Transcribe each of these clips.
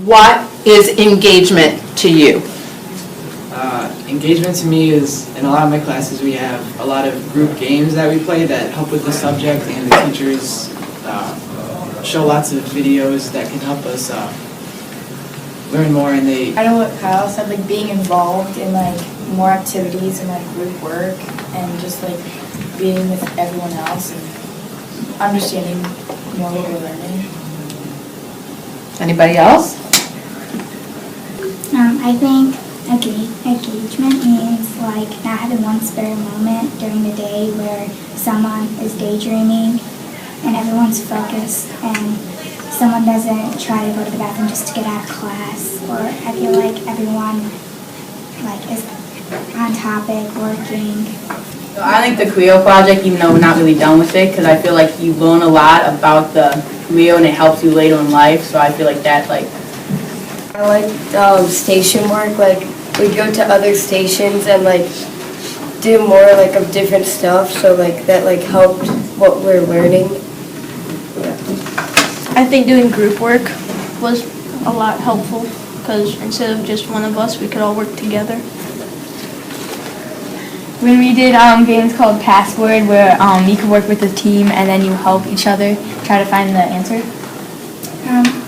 What is engagement to you? Engagement to me is, in a lot of my classes, we have a lot of group games that we play that help with the subject, and the teachers show lots of videos that can help us learn more. And I know what Kyle said, like being involved in like more activities and like group work and just like being with everyone else and understanding more what we're learning. Anybody else? I think engagement means like not having one spare moment during the day where someone is daydreaming and everyone's focused and someone doesn't try to go to the bathroom just to get out of class, or I feel like everyone like is on topic, working. So I think the Creo project, even though we're not really done with it, because I feel like you learn a lot about the Creo and it helps you later in life, so I feel like that like. I like station work, like we go to other stations and like do more like of different stuff, so like that like helped what we're learning. Yeah. I think doing group work was a lot helpful because instead of just one of us, we could all work together. When we did games called Password, where you could work with a team and then you help each other try to find the answer.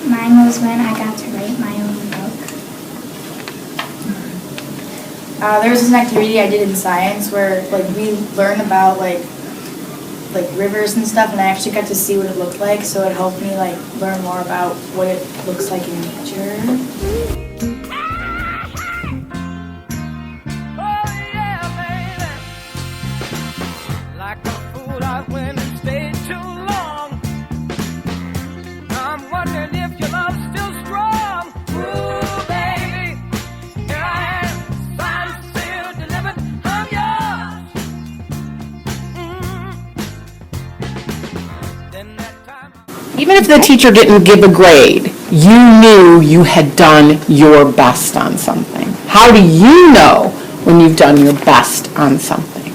Mine was when I got to write my own book. There was an activity I did in science where like we learned about like rivers and stuff, and I actually got to see what it looked like, so it helped me like learn more about what it looks like in nature. Even if the teacher didn't give a grade, you knew you had done your best on something. How do you know when you've done your best on something?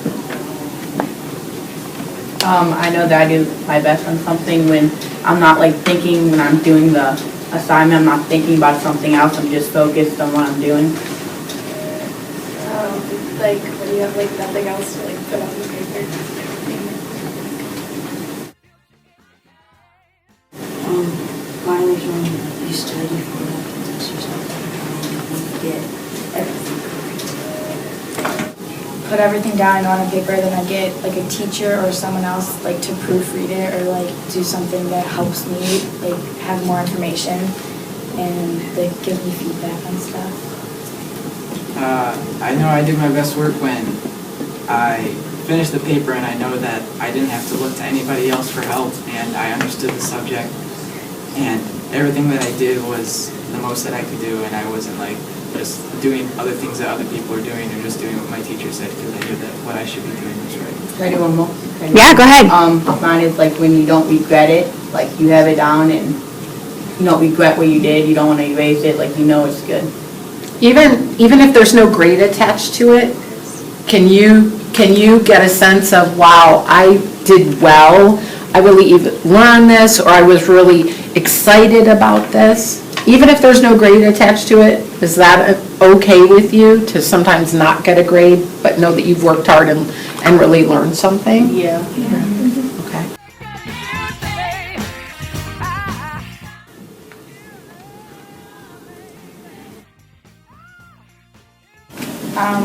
I know that I do my best on something when I'm not like thinking when I'm doing the assignment, I'm not thinking about something else, I'm just focused on what I'm doing. Like when you have like nothing else to like put on the paper. Mine is when you study for like a test or something and you get everything correct. Put everything down on a paper, then I get like a teacher or someone else like to proofread it or like do something that helps me like have more information and like give me feedback on stuff. I know I do my best work when I finish the paper and I know that I didn't have to look to anybody else for help and I understood the subject. And everything that I did was the most that I could do, and I wasn't like just doing other things that other people are doing or just doing what my teacher said because I knew that what I should be doing was right. Can I do one more? Yeah, go ahead. Mine is like when you don't regret it, like you have it down and you don't regret what you did, you don't want to erase it, like you know it's good. Even if there's no grade attached to it, can you get a sense of, wow, I did well, I really even learned this, or I was really excited about this? Even if there's no grade attached to it, is that okay with you to sometimes not get a grade, but know that you've worked hard and really learned something? Yeah. Okay.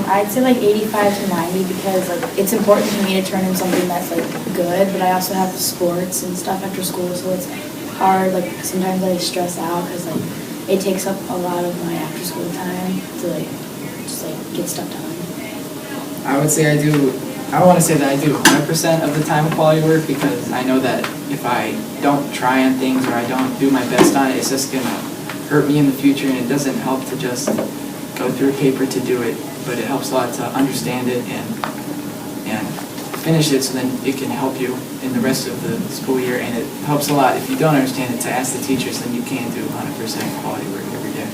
I'd say like 85 to 90 because like it's important to me to turn in something that's like good, but I also have sports and stuff after school, so it's hard. Like sometimes I stress out because like it takes up a lot of my after school time to like just like get stuff done. I would say I want to say that I do 100% of the time quality work because I know that if I don't try on things or I don't do my best on it, it's just going to hurt me in the future, and it doesn't help to just go through a paper to do it, but it helps a lot to understand it and finish it so then it can help you in the rest of the school year, and it helps a lot if you don't understand it to ask the teachers, then you can do 100% quality work every day.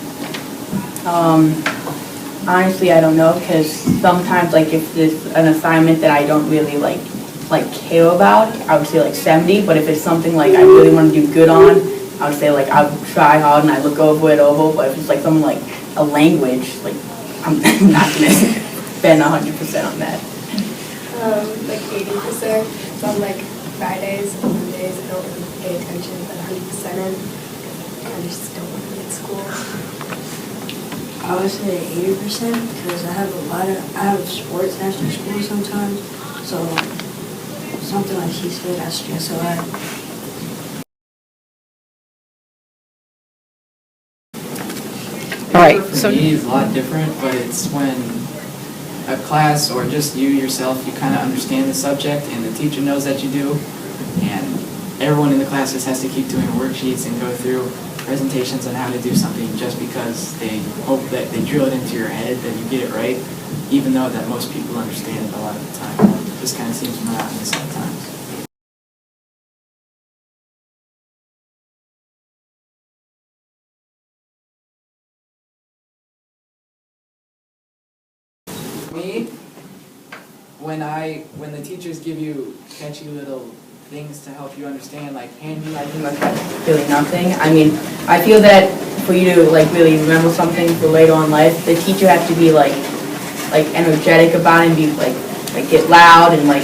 Honestly, I don't know, because sometimes like if there's an assignment that I don't really like care about, I would say like 70, but if it's something like I really want to do good on, I would say like I would try hard and I look over it over, but if it's like something like a language, like I'm not gonna spend 100% on that. Like 80%. So on like Fridays and Mondays, I don't really pay attention, but 100% in. I just don't want to be at school. I would say 80% because I have sports after school sometimes. So something like she said, I stress a lot. All right, For so me, it's a lot different, but it's when a class or just you yourself, you kind of understand the subject and the teacher knows that you do, and everyone in the class just has to keep doing worksheets and go through presentations on how to do something just because they hope that they drill it into your head that you get it right, even though that most people understand it a lot of the time. It just kind of seems monotonous at times. Me, when the teachers give you catchy little things to help you understand, like hand you I think that's really nothing. I mean, I feel that for you to like really remember something for later on in life, the teacher has to be like energetic about it and be like get loud and like,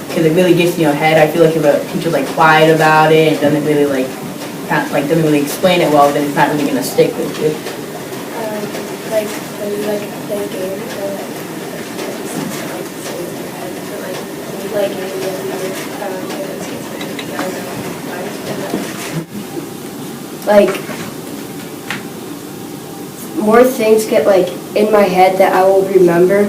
because it really gets in your head. I feel like if a teacher's like quiet about it and doesn't really like doesn't really explain it well, then it's not really gonna stick with you. Like when you like play a game or like stays in your head, but like when you play a game, you Like, more things get like in my head that I will remember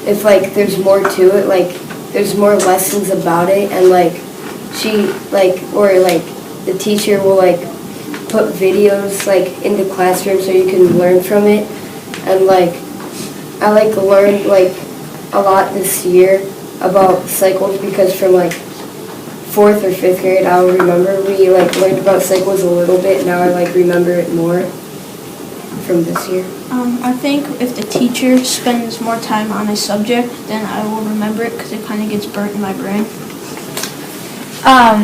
if like there's more to it, like there's more lessons about it, and like she like or like the teacher will like put videos like in the classroom so you can learn from it. And like I like learned like a lot this year about cycles because from like 4th or 5th grade I will remember we like learned about cycles a little bit. Now I like remember it more from this year. I think if the teacher spends more time on a subject, then I will remember it because it kind of gets burnt in my brain.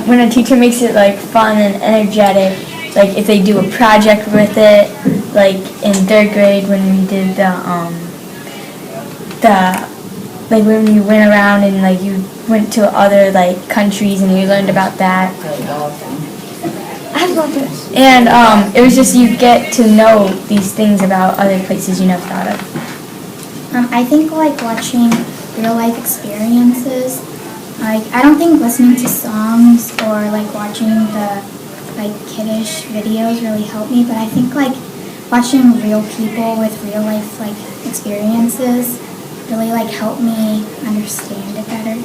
When a teacher makes it like fun and energetic, like if they do a project with it, like in 3rd grade when we did like when you went around and like you went to other like countries and you learned about that. I love it. And it was just you get to know these things about other places you never thought of. I think like watching real life experiences, like I don't think listening to songs or like watching the like kiddish videos really help me, but I think like watching real people with real life like experiences really like help me understand it better.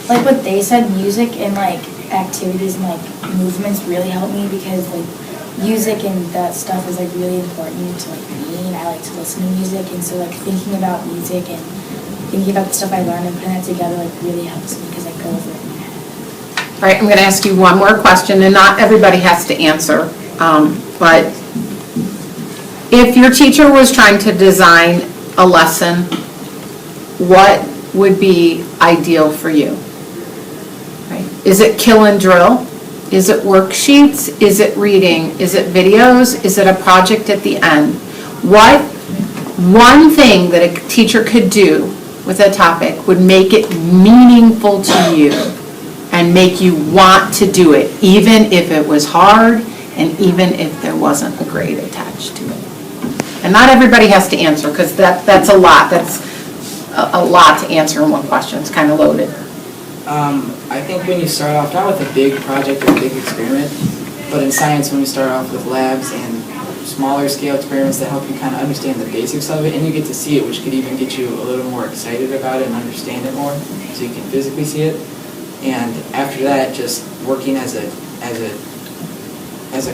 Like what they said, music and like activities and like movements really help me because like music and that stuff is like really important to like me, and I like to listen to music, and so like thinking about music and thinking about the stuff I learned and putting that together like really helps me because I go over it in my head. all right, I'm going to ask you one more question, and not everybody has to answer, but if your teacher was trying to design a lesson, what would be ideal for you? Right. Is it kill and drill? Is it worksheets? Is it reading? Is it videos? Is it a project at the end? What one thing that a teacher could do with a topic would make it meaningful to you and make you want to do it, even if it was hard and even if there wasn't a grade attached to it? And not everybody has to answer, because that's a lot. That's a lot to answer in one question. It's kind of loaded. I think when you start off, not with a big project or a big experiment, but in science when you start off with labs and smaller scale experiments that help you kind of understand the basics of it, and you get to see it, which could even get you a little more excited about it and understand it more, so you can physically see it. And after that, just working as a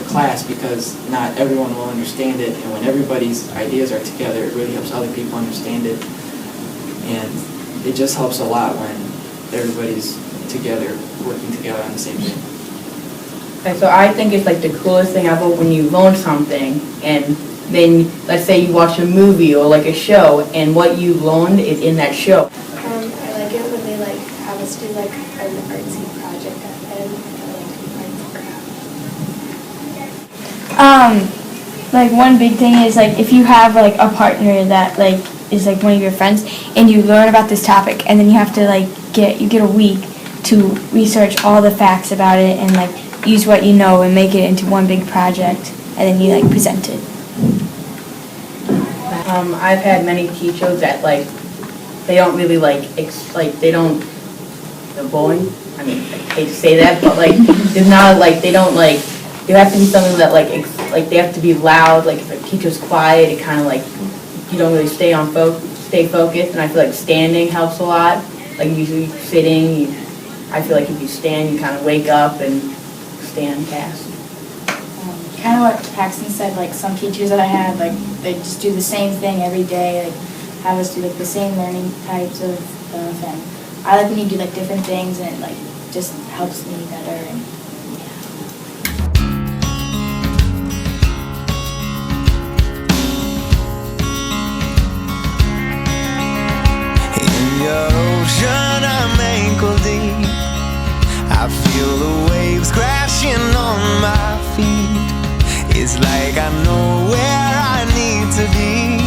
class, because not everyone will understand it, and when everybody's ideas are together, it really helps other people understand it. And it just helps a lot when everybody's together, working together on the same thing. And so I think it's like the coolest thing ever when you learn something and then let's say you watch a movie or like a show and what you learned is in that show. I like it when they like have us do like an artsy project at the end. I like arts and crafts. Like one big thing is like if you have like a partner that like is like one of your friends and you learn about this topic and then you have to like get a week to research all the facts about it and like use what you know and make it into one big project and then you like present it. I've had many teachers that like, they don't really like, they don't, they're bullying. I mean, I hate to say that, but like, there's not like, they don't like, there has to be something that like, they have to be loud, like if a teacher's quiet, it kind of like, you don't really stay focused, and I feel like standing helps a lot. Like usually sitting, I feel like if you stand, you kind of wake up and stand fast. Kind of what Paxton said, like some teachers that I had, like they just do the same thing every day, like have us do like the same learning types of stuff, and I like when you do like different things and it like just helps me better. And in your ocean, I'm ankle deep. I feel the waves crashing on my feet. It's like I know where I need to be,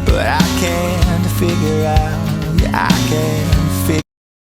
but I can't figure out, yeah, I can't